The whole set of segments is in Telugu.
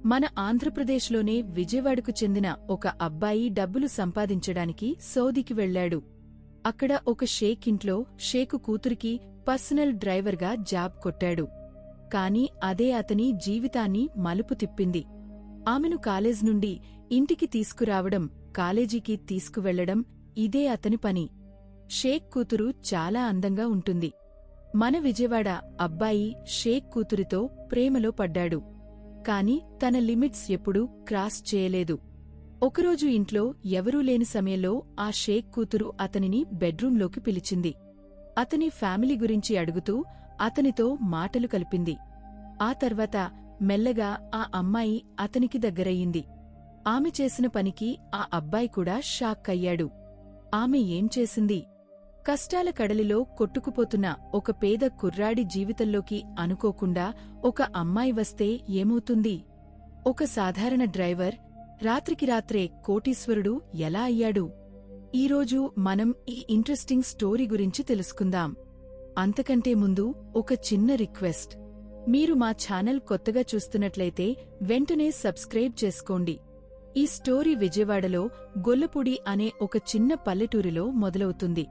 మన ఆంధ్రప్రదేశ్లోనే విజయవాడకు చెందిన ఒక అబ్బాయి డబ్బులు సంపాదించడానికి సౌదీకి వెళ్లాడు. అక్కడ ఒక షేక్ ఇంట్లో షేకు కూతురికి పర్సనల్ డ్రైవర్గా జాబ్ కొట్టాడు. కాని అదే అతని జీవితాన్ని మలుపు తిప్పింది. ఆమెను కాలేజ్ నుండి ఇంటికి తీసుకురావడం, కాలేజీకి తీసుకువెళ్లడం ఇదే అతని పని. షేక్ కూతురు చాలా అందంగా ఉంటుంది. మన విజయవాడ అబ్బాయి షేక్ కూతురితో ప్రేమలో పడ్డాడు. కాని తన లిమిట్స్ ఎప్పుడూ క్రాస్ చేయలేదు. ఒకరోజు ఇంట్లో ఎవరూ లేని సమయంలో ఆ షేక్ కూతురు అతనిని బెడ్రూంలోకి పిలిచింది. అతని ఫ్యామిలీ గురించి అడుగుతూ అతనితో మాటలు కలిపింది. ఆ తర్వాత మెల్లగా ఆ అమ్మాయి అతనికి దగ్గరయ్యింది. ఆమె చేసిన పనికి ఆ అబ్బాయి కూడా షాక్ అయ్యాడు. ఆమె ఏం చేసింది? కష్టాల కడలిలో కొట్టుకుపోతున్న ఒక పేద కుర్రాడి జీవితంలోకి అనుకోకుండా ఒక అమ్మాయి వస్తే ఏమవుతుంది? ఒక సాధారణ డ్రైవర్ రాత్రికి రాత్రే కోటీశ్వరుడు ఎలా అయ్యాడు? ఈరోజు మనం ఈ ఇంట్రెస్టింగ్ స్టోరీ గురించి తెలుసుకుందాం. అంతకంటే ముందు ఒక చిన్న రిక్వెస్ట్. మీరు మా ఛానల్ కొత్తగా చూస్తున్నట్లయితే వెంటనే సబ్స్క్రైబ్ చేసుకోండి. ఈ స్టోరీ విజయవాడలో గొల్లపూడి అనే ఒక చిన్న పల్లెటూరిలో మొదలవుతుంది.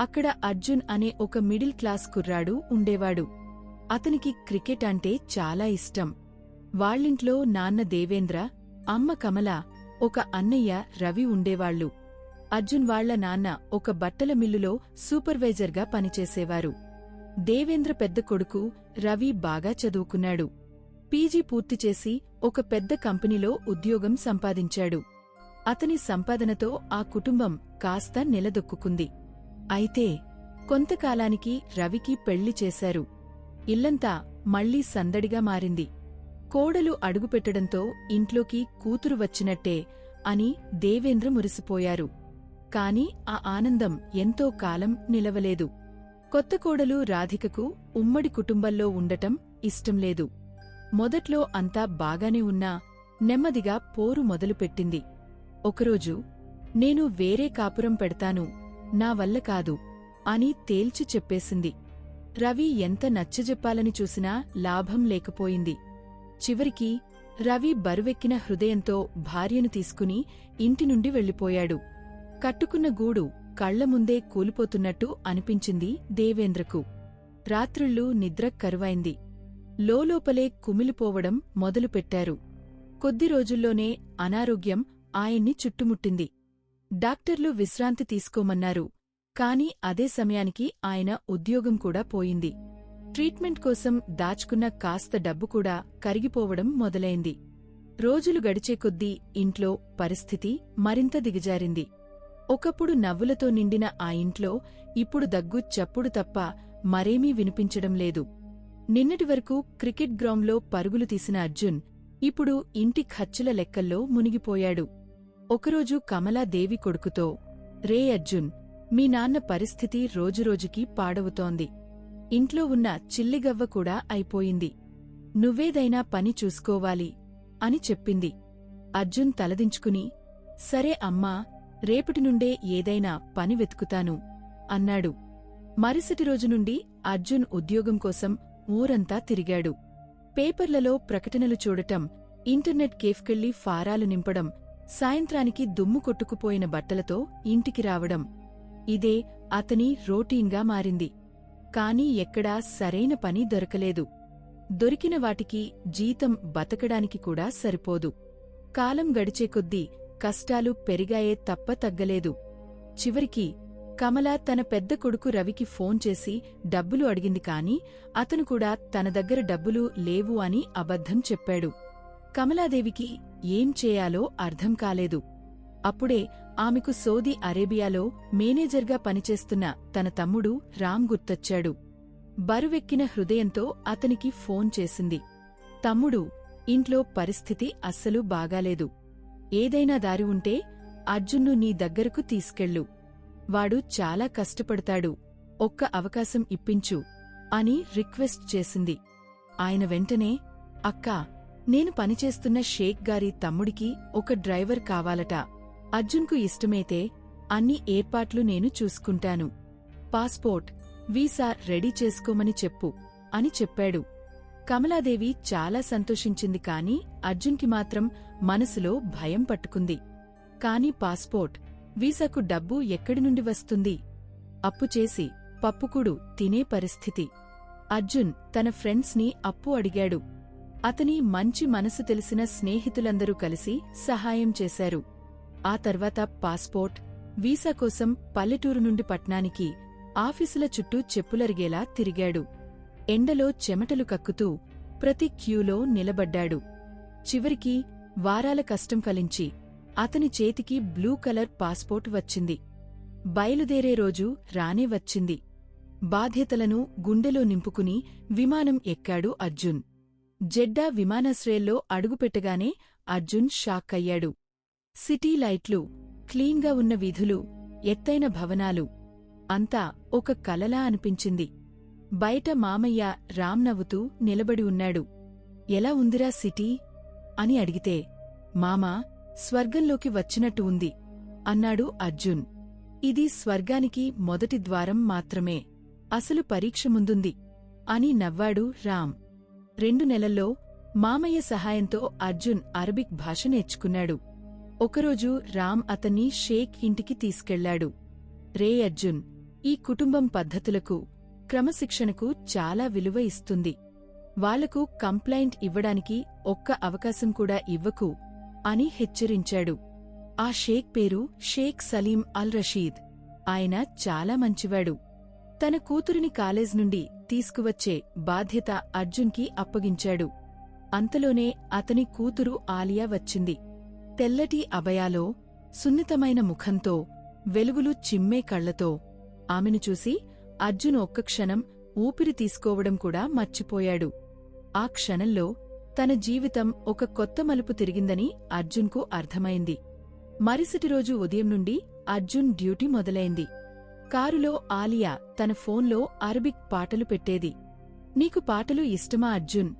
అక్కడ అర్జున్ అనే ఒక మిడిల్ క్లాస్ కుర్రాడు ఉండేవాడు. అతనికి క్రికెట్ అంటే చాలా ఇష్టం. వాళ్ళింట్లో నాన్న దేవేంద్ర, అమ్మ కమల, ఒక అన్నయ్య రవి ఉండేవాళ్లు. అర్జున్ వాళ్ల నాన్న ఒక బట్టల మిల్లులో సూపర్వైజర్గా పనిచేసేవారు. దేవేంద్ర పెద్ద కొడుకు రవి బాగా చదువుకున్నాడు. పీజీ పూర్తిచేసి ఒక పెద్ద కంపెనీలో ఉద్యోగం సంపాదించాడు. అతని సంపాదనతో ఆ కుటుంబం కాస్త నిలదొక్కుంది. అయితే కొంతకాలానికి రవికి పెళ్లి చేశారు. ఇల్లంతా మళ్లీ సందడిగా మారింది. కోడలు అడుగుపెట్టడంతో ఇంట్లోకి కూతురు వచ్చినట్టే అని దేవేంద్ర మురిసిపోయారు. కాని ఆ ఆనందం ఎంతో కాలం నిలవలేదు. కొత్త కోడలు రాధికకు ఉమ్మడి కుటుంబంలో ఉండటం ఇష్టంలేదు. మొదట్లో అంతా బాగానే ఉన్నా నెమ్మదిగా పోరు మొదలుపెట్టింది. ఒకరోజు నేను వేరే కాపురం పెడతాను, నా వల్ల కాదు అని తేల్చి చెప్పేసింది. రవి ఎంత నచ్చజెప్పాలని చూసినా లాభం లేకపోయింది. చివరికి రవి బరువెక్కిన హృదయంతో భార్యను తీసుకుని ఇంటి నుండి వెళ్ళిపోయాడు. కట్టుకున్న గూడు కళ్లముందే కూలిపోతున్నట్టు అనిపించింది దేవేంద్రకు. రాత్రుళ్ళు నిద్ర కరువైంది. లోలోపలే కుమిలిపోవడం మొదలుపెట్టారు. కొద్ది రోజుల్లోనే అనారోగ్యం ఆయన్ని చుట్టుముట్టింది. డాక్టర్లు విశ్రాంతి తీసుకోమన్నారు. కాని అదే సమయానికి ఆయన ఉద్యోగం కూడా పోయింది. ట్రీట్మెంట్ కోసం దాచుకున్న కాస్త డబ్బు కూడా కరిగిపోవడం మొదలైంది. రోజులు గడిచే కొద్దీ ఇంట్లో పరిస్థితి మరింత దిగజారింది. ఒకప్పుడు నవ్వులతో నిండిన ఆ ఇంట్లో ఇప్పుడు దగ్గు చప్పుడు తప్ప మరేమీ వినిపించడం లేదు. నిన్నటి వరకు క్రికెట్ గ్రౌండ్లో పరుగులు తీసిన అర్జున్ ఇప్పుడు ఇంటి ఖర్చుల లెక్కల్లో మునిగిపోయాడు. ఒకరోజు కమలాదేవి కొడుకుతో, రే అర్జున్, మీ నాన్న పరిస్థితి రోజురోజుకీ పాడవుతోంది. ఇంట్లో ఉన్న చిల్లిగవ్వ కూడా అయిపోయింది. నువ్వేదైనా పని చూసుకోవాలి అని చెప్పింది. అర్జున్ తలదించుకుని, సరే అమ్మా, రేపటి నుండే ఏదైనా పని వెతుకుతాను అన్నాడు. మరుసటి రోజు నుండి అర్జున్ ఉద్యోగం కోసం ఊరంతా తిరిగాడు. పేపర్లలో ప్రకటనలు చూడటం, ఇంటర్నెట్ కేఫ్కెళ్లి ఫారాలు నింపడం, సాయంత్రానికి దుమ్ము కొట్టుకుపోయిన బట్టలతో ఇంటికి రావడం ఇదే అతని రొటీన్గా మారింది. కాని ఎక్కడా సరైన పని దొరకలేదు. దొరికిన వాటికి జీతం బతకడానికి కూడా సరిపోదు. కాలం గడిచే కొద్దీ కష్టాలు పెరిగాయే తప్ప తగ్గలేదు. చివరికి కమల తన పెద్ద కొడుకు రవికి ఫోన్ చేసి డబ్బులు అడిగింది. కాని అతను కూడా తన దగ్గర డబ్బులు లేవు అని అబద్ధం చెప్పాడు. కమలాదేవికి ఏం చేయాలో అర్థం కాలేదు. అప్పుడే ఆమెకు సౌదీ అరేబియాలో మేనేజర్గా పనిచేస్తున్న తన తమ్ముడు రామ్ గుర్తొచ్చాడు. బరువెక్కిన హృదయంతో అతనికి ఫోన్ చేసింది. తమ్ముడు, ఇంట్లో పరిస్థితి అస్సలు బాగాలేదు. ఏదైనా దారి ఉంటే అర్జున్ను నీ దగ్గరకు తీసుకెళ్ళు. వాడు చాలా కష్టపడతాడు. ఒక్క అవకాశం ఇప్పించు అని రిక్వెస్ట్ చేసింది. ఆయన వెంటనే, అక్కా, నేను పనిచేస్తున్న షేక్ గారి తమ్ముడికి ఒక డ్రైవర్ కావాలట. అర్జున్కు ఇష్టమైతే అన్ని ఏర్పాట్లు నేను చూసుకుంటాను. పాస్పోర్ట్, వీసా రెడీ చేసుకోమని చెప్పు అని చెప్పాడు. కమలాదేవి చాలా సంతోషించింది కాని అర్జున్కి మాత్రం మనసులో భయం పట్టుకుంది. కాని పాస్పోర్ట్, వీసాకు డబ్బు ఎక్కడి నుండి వస్తుంది? అప్పుచేసి పప్పుకూడు తినే పరిస్థితి. అర్జున్ తన ఫ్రెండ్స్ని అప్పు అడిగాడు. అతని మంచి మనసు తెలిసిన స్నేహితులందరూ కలిసి సహాయం చేశారు. ఆ తర్వాత పాస్పోర్ట్, వీసా కోసం పల్లెటూరు నుండి పట్నానికి ఆఫీసుల చుట్టూ చెప్పులరిగేలా తిరిగాడు. ఎండలో చెమటలు కక్కుతూ ప్రతి క్యూలో నిలబడ్డాడు. చివరికి వారాల కష్టం ఫలించి అతని చేతికి బ్లూ కలర్ పాస్పోర్ట్ వచ్చింది. బయలుదేరే రోజు రానే వచ్చింది. బాధ్యతలను గుండెలో నింపుకుని విమానం ఎక్కాడు అర్జున్. జెడ్డా విమానాశ్రయంలో అడుగుపెట్టగానే అర్జున్ షాక్ అయ్యాడు. సిటీ లైట్లు, క్లీన్గా ఉన్న వీధులు, ఎత్తైన భవనాలు, అంతా ఒక కలలా అనిపించింది. బయట మామయ్య రామ్ నవ్వుతూ నిలబడి ఉన్నాడు. ఎలా ఉందిరా సిటీ అని అడిగితే, మామా, స్వర్గంలోకి వచ్చినట్టు ఉంది అన్నాడు అర్జున్. ఇది స్వర్గానికి మొదటి ద్వారం మాత్రమే, అసలు పరీక్ష ముందుంది అని నవ్వాడు రామ్. 2 నెలల్లో మామయ్య సహాయంతో అర్జున్ అరబిక్ భాష నేర్చుకున్నాడు. ఒకరోజు రామ్ అతన్ని షేక్ ఇంటికి తీసుకెళ్లాడు. రే అర్జున్, ఈ కుటుంబం పద్ధతులకు, క్రమశిక్షణకు చాలా విలువ ఇస్తుంది. వాళ్లకు కంప్లైంట్ ఇవ్వడానికి ఒక్క అవకాశం కూడా ఇవ్వకు అని హెచ్చరించాడు. ఆ షేక్ పేరు షేక్ సలీం అల్ రషీద్. ఆయన చాలా మంచివాడు. తన కూతురిని కాలేజ్ నుండి తీసుకువచ్చే బాధ్యత అర్జున్కి అప్పగించాడు. అంతలోనే అతని కూతురు ఆలియా వచ్చింది. తెల్లటి అబయాలో, సున్నితమైన ముఖంతో, వెలుగులు చిమ్మే కళ్లతో. ఆమెను చూసి అర్జున్ ఒక్క క్షణం ఊపిరి తీసుకోవడం కూడా మర్చిపోయాడు. ఆ క్షణంలో తన జీవితం ఒక కొత్త మలుపు తిరిగిందని అర్జున్కు అర్థమైంది. మరుసటి రోజు ఉదయం నుండి అర్జున్ డ్యూటీ మొదలైంది. కారులో ఆలియా తన ఫోన్లో అరబిక్ పాటలు పెట్టేది. నీకు పాటలు ఇష్టమా అర్జున్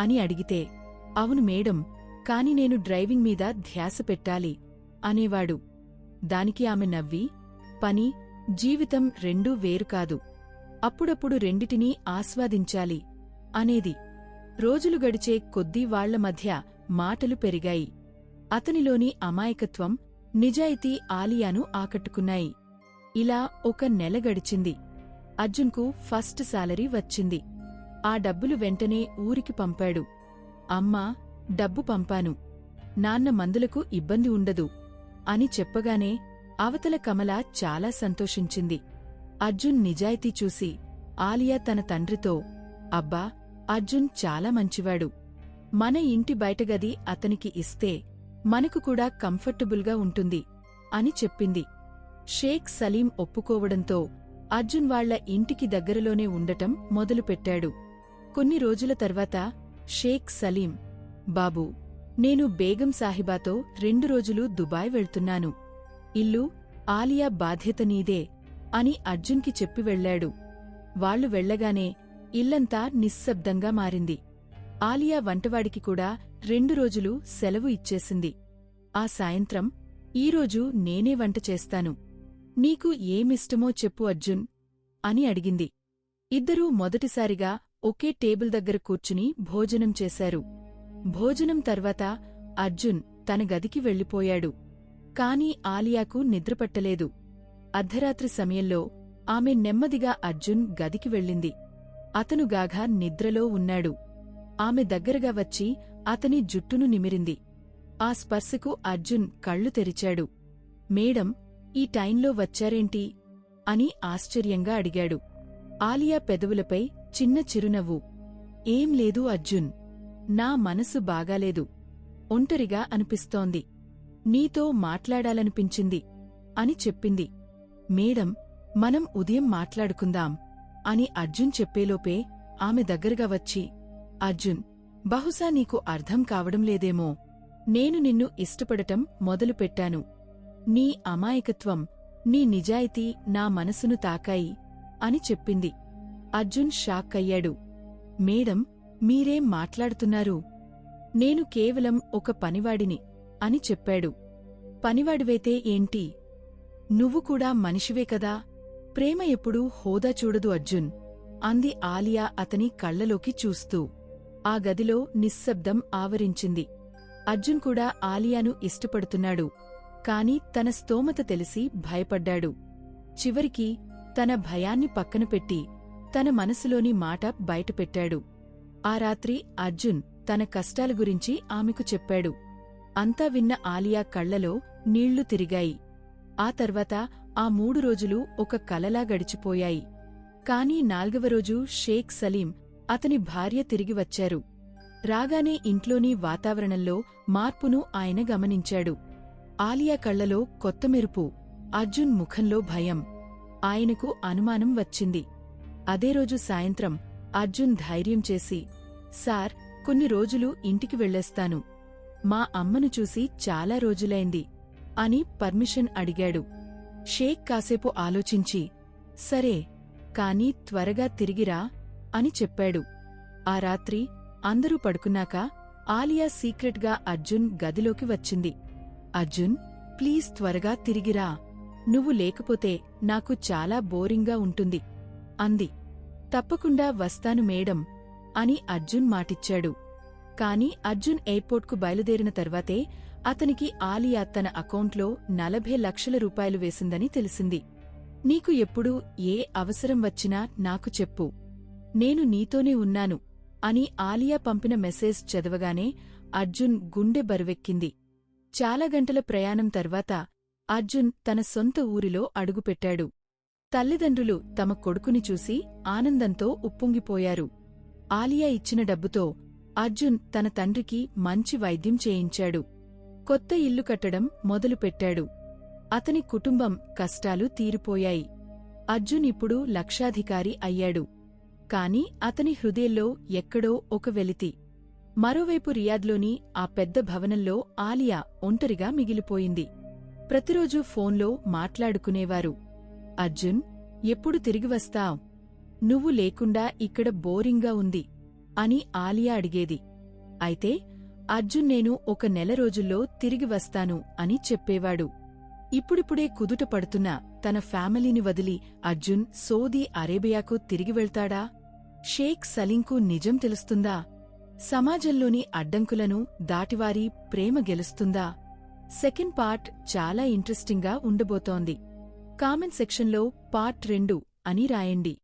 అని అడిగితే, అవును మేడం, కాని నేను డ్రైవింగ్ మీద ధ్యాస పెట్టాలి అనేవాడు. దానికి ఆమె నవ్వి, పని, జీవితం రెండూ వేరుకాదు, అప్పుడప్పుడు రెండిటినీ ఆస్వాదించాలి అనేది. రోజులు గడిచే కొద్దీ వాళ్ల మధ్య మాటలు పెరిగాయి. అతనిలోని అమాయకత్వం, నిజాయితీ ఆలియాను ఆకట్టుకున్నాయి. ఇలా 1 నెల గడిచింది. అర్జున్కు ఫస్ట్ శాలరీ వచ్చింది. ఆ డబ్బులు వెంటనే ఊరికి పంపాడు. అమ్మా, డబ్బు పంపాను, నాన్న మందులకు ఇబ్బంది ఉండదు అని చెప్పగానే అవతల కమల చాలా సంతోషించింది. అర్జున్ నిజాయితీ చూసి ఆలియా తన తండ్రితో, అబ్బా, అర్జున్ చాలా మంచివాడు. మన ఇంటి బయటగది అతనికి ఇస్తే మనకు కూడా కంఫర్టబుల్గా ఉంటుంది అని చెప్పింది. షేక్ సలీం ఒప్పుకోవడంతో అర్జున్ వాళ్ల ఇంటికి దగ్గరలోనే ఉండటం మొదలుపెట్టాడు. కొన్ని రోజుల తర్వాత షేక్ సలీం, బాబూ, నేను బేగం సాహిబాతో 2 రోజులు దుబాయ్ వెళ్తున్నాను. ఇల్లు, ఆలియా బాధ్యత నీదే అని అర్జున్కి చెప్పి వెళ్లాడు. వాళ్లు వెళ్లగానే ఇల్లంతా నిశ్శబ్దంగా మారింది. ఆలియా వంటవాడికి కూడా 2 రోజులు సెలవు ఇచ్చేసింది. ఆ సాయంత్రం, ఈరోజు నేనే వంట చేస్తాను, నీకు ఏమిష్టమో చెప్పు అర్జున్ అని అడిగింది. ఇద్దరూ మొదటిసారిగా ఒకే టేబుల్ దగ్గర కూర్చుని భోజనం చేశారు. భోజనం తర్వాత అర్జున్ తన గదికి వెళ్ళిపోయాడు. కాని ఆలియాకు నిద్రపట్టలేదు. అర్ధరాత్రి సమయంలో ఆమె నెమ్మదిగా అర్జున్ గదికి వెళ్ళింది. అతను గాఘా నిద్రలో ఉన్నాడు. ఆమె దగ్గరగా వచ్చి అతని జుట్టును నిమిరింది. ఆ స్పర్శకు అర్జున్ కళ్ళు తెరిచాడు. మేడం, ఈ టైంలో వచ్చారేంటి అని ఆశ్చర్యంగా అడిగాడు. ఆలియా పెదవులపై చిన్న చిరునవ్వు. ఏం లేదు అర్జున్, నా మనసు బాగాలేదు, ఒంటరిగా అనిపిస్తోంది, నీతో మాట్లాడాలనిపించింది అని చెప్పింది. మేడం, మనం ఉదయం మాట్లాడుకుందాం అని అర్జున్ చెప్పేలోపే ఆమె దగ్గరగా వచ్చి, అర్జున్, బహుశా నీకు అర్థం కావడం లేదేమో, నేను నిన్ను ఇష్టపడటం మొదలుపెట్టాను. నీ అమాయకత్వం, నీ నిజాయితీ నా మనసును తాకాయి అని చెప్పింది. అర్జున్ షాక్ అయ్యాడు. మేడం, మీరేం మాట్లాడుతున్నారు? నేను కేవలం ఒక పనివాడిని అని చెప్పాడు. పనివాడివైతే ఏంటి? నువ్వు కూడా మనిషివే కదా. ప్రేమ ఎప్పుడూ హోదా చూడదు అర్జున్ అంది ఆలియా అతని కళ్లలోకి చూస్తూ. ఆ గదిలో నిశ్శబ్దం ఆవరించింది. అర్జున్ కూడా ఆలియాను ఇష్టపడుతున్నాడు, కాని తన స్తోమత తెలిసి భయపడ్డాడు. చివరికి తన భయాన్ని పక్కనపెట్టి తన మనసులోని మాట బయటపెట్టాడు. ఆ రాత్రి అర్జున్ తన కష్టాల గురించి ఆమెకు చెప్పాడు. అంతా విన్న ఆలియా కళ్లలో నీళ్లు తిరిగాయి. ఆ తర్వాత ఆ 3 రోజులు ఒక కలలా గడిచిపోయాయి. కాని 4వ రోజు షేక్ సలీం, అతని భార్య తిరిగి వచ్చారు. రాగానే ఇంట్లోని వాతావరణంలో మార్పును ఆయన గమనించాడు. ఆలియా కళ్లలో కొత్త మెరుపు, అర్జున్ ముఖంలో భయం. ఆయనకు అనుమానం వచ్చింది. అదే రోజు సాయంత్రం అర్జున్ ధైర్యం చేసి, సార్, కొన్ని రోజులు ఇంటికి వెళ్ళేస్తాను. మా అమ్మను చూసి చాలా రోజులైంది అని పర్మిషన్ అడిగాడు. షేక్ కాసేపు ఆలోచించి, సరే, కాని త్వరగా తిరిగిరా అని చెప్పాడు. ఆ రాత్రి అందరూ పడుకున్నాక ఆలియా సీక్రెట్గా అర్జున్ గదిలోకి వచ్చింది. అర్జున్, ప్లీజ్ త్వరగా తిరిగిరా. నువ్వు లేకపోతే నాకు చాలా బోరింగ్గా ఉంటుంది అంది. తప్పకుండా వస్తాను మేడం అని అర్జున్ మాటిచ్చాడు. కాని అర్జున్ ఎయిర్పోర్ట్కు బయలుదేరిన తర్వాతే అతనికి ఆలియా తన అకౌంట్లో 40 లక్షల రూపాయలు వేసిందని తెలిసింది. నీకు ఎప్పుడు ఏ అవసరం వచ్చినా నాకు చెప్పు, నేను నీతోనే ఉన్నాను అని ఆలియా పంపిన మెసేజ్ చదవగానే అర్జున్ గుండె బరువెక్కింది. చాలా గంటల ప్రయాణం తర్వాత అర్జున్ తన సొంత ఊరిలో అడుగుపెట్టాడు. తల్లిదండ్రులు తమ కొడుకుని చూసి ఆనందంతో ఉప్పొంగిపోయారు. ఆలియా ఇచ్చిన డబ్బుతో అర్జున్ తన తండ్రికి మంచి వైద్యం చేయించాడు. కొత్త ఇల్లు కట్టడం మొదలుపెట్టాడు. అతని కుటుంబం కష్టాలు తీరిపోయాయి. అర్జున్ ఇప్పుడు లక్షాధికారి అయ్యాడు. కాని అతని హృదయంలో ఎక్కడో ఒక వెలితి. మరోవైపు రియాద్లోని ఆ పెద్ద భవనంలో ఆలియా ఒంటరిగా మిగిలిపోయింది. ప్రతిరోజూ ఫోన్లో మాట్లాడుకునేవారు. అర్జున్, ఎప్పుడు తిరిగి వస్తావ్? నువ్వు లేకుండా ఇక్కడ బోరింగ్గా ఉంది అని ఆలియా అడిగేది. అయితే అర్జున్, నేను ఒక నెల రోజుల్లో తిరిగి వస్తాను అని చెప్పేవాడు. ఇప్పుడిప్పుడే కుదుట పడుతున్న తన ఫ్యామిలీని వదిలి అర్జున్ సౌదీ అరేబియాకు తిరిగి వెళ్తాడా? షేక్ సలీంకు నిజం తెలుస్తుందా? సమాజంలోని అడ్డంకులను దాటివారి ప్రేమ గెలుస్తుందా? సెకండ్ పార్ట్ చాలా ఇంట్రెస్టింగ్గా ఉండబోతోంది. కామెంట్ సెక్షన్లో పార్ట్ 2 అని రాయండి.